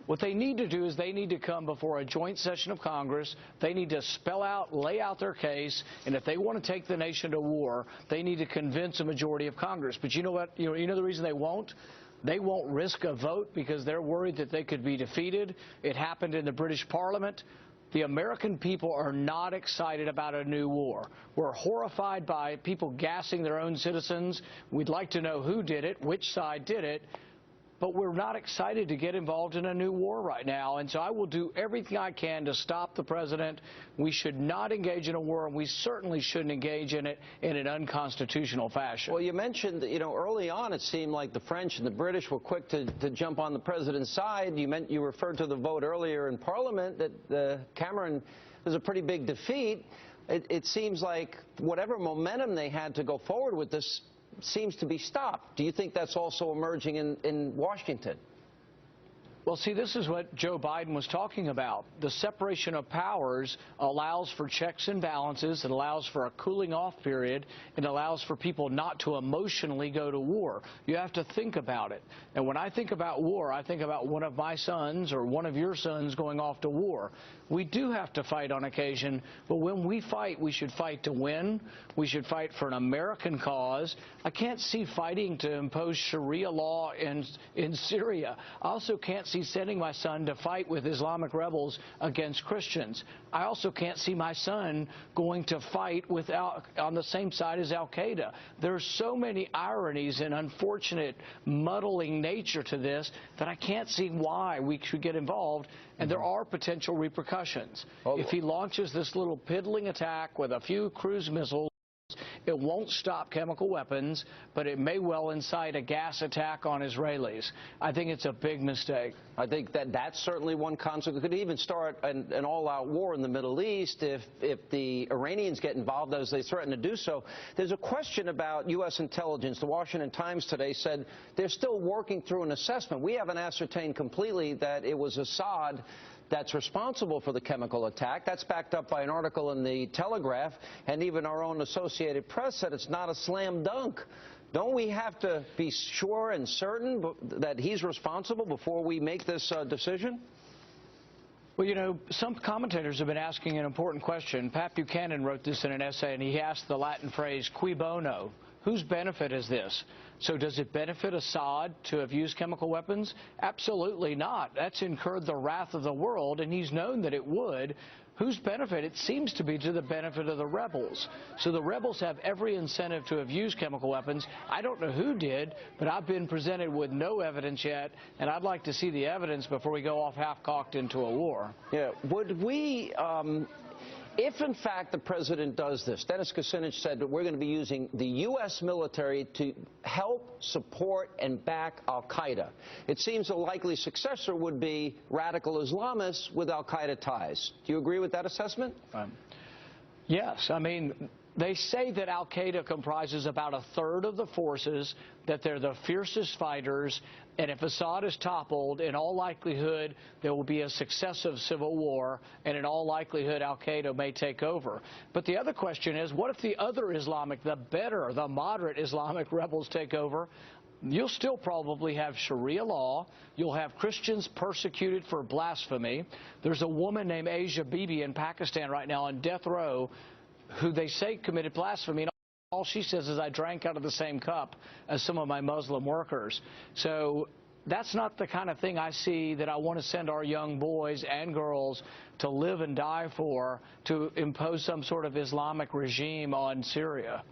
What they need to do is they need to come before a joint session of Congress. They need to spell out, lay out their case, and if they want to take the nation to war, they need to convince a majority of Congress. But you know what? You know the reason they won't? They won't risk a vote because they're worried that they could be defeated. It happened in the British Parliament. The American people are not excited about a new war. We're horrified by people gassing their own citizens. We'd like to know who did it, which side did it. But we're not excited to get involved in a new war right now. And so I will do everything I can to stop the president. We should not engage in a war, and we certainly shouldn't engage in it in an unconstitutional fashion. Well, you mentioned, early on it seemed like the French and the British were quick to jump on the president's side. You referred to the vote earlier in Parliament that Cameron was a pretty big defeat. It seems like whatever momentum they had to go forward with this seems to be stopped. Do you think that's also emerging in Washington? Well, see, this is what Joe Biden was talking about. The separation of powers allows for checks and balances. It allows for a cooling off period. It allows for people not to emotionally go to war. You have to think about it. And when I think about war, I think about one of my sons or one of your sons going off to war. We do have to fight on occasion, but when we fight, we should fight to win. We should fight for an American cause. I can't see fighting to impose Sharia law in Syria. I also can't see sending my son to fight with Islamic rebels against Christians. I also can't see my son going to fight on the same side as al-Qaeda. There's so many ironies and unfortunate muddling nature to this that I can't see why we should get involved. And there are potential repercussions. If he launches this little piddling attack with a few cruise missiles, it won't stop chemical weapons, but it may well incite a gas attack on Israelis. I think it's a big mistake. I think that's certainly one consequence. It could even start an all-out war in the Middle East if the Iranians get involved, as they threaten to do so. There's a question about U.S. intelligence. The Washington Times today said they're still working through an assessment. We haven't ascertained completely that it was Assad that's responsible for the chemical attack. That's backed up by an article in the Telegraph, and even our own Associated Press said it's not a slam dunk. Don't we have to be sure and certain that he's responsible before we make this decision? Well, some commentators have been asking an important question. Pat Buchanan wrote this in an essay, and he asked the Latin phrase, cui bono? Whose benefit is this? So does it benefit Assad to have used chemical weapons? Absolutely not. That's incurred the wrath of the world, and he's known that it would. Whose benefit? It seems to be to the benefit of the rebels. So the rebels have every incentive to have used chemical weapons. I don't know who did, but I've been presented with no evidence yet, and I'd like to see the evidence before we go off half-cocked into a war. Yeah. Would we... If, in fact, the president does this, Dennis Kucinich said that we're going to be using the U.S. military to help, support, and back al-Qaeda. It seems a likely successor would be radical Islamists with al-Qaeda ties. Do you agree with that assessment? Yes. I mean, they say that al-Qaeda comprises about a third of the forces, that they're the fiercest fighters, and if Assad is toppled, in all likelihood, there will be a successive civil war, and in all likelihood, al-Qaeda may take over. But the other question is, what if the other Islamic, the better, the moderate Islamic rebels take over? You'll still probably have Sharia law. You'll have Christians persecuted for blasphemy. There's a woman named Asia Bibi in Pakistan right now on death row who they say committed blasphemy. And all she says is, I drank out of the same cup as some of my Muslim workers. So that's not the kind of thing I see that I want to send our young boys and girls to live and die for, to impose some sort of Islamic regime on Syria.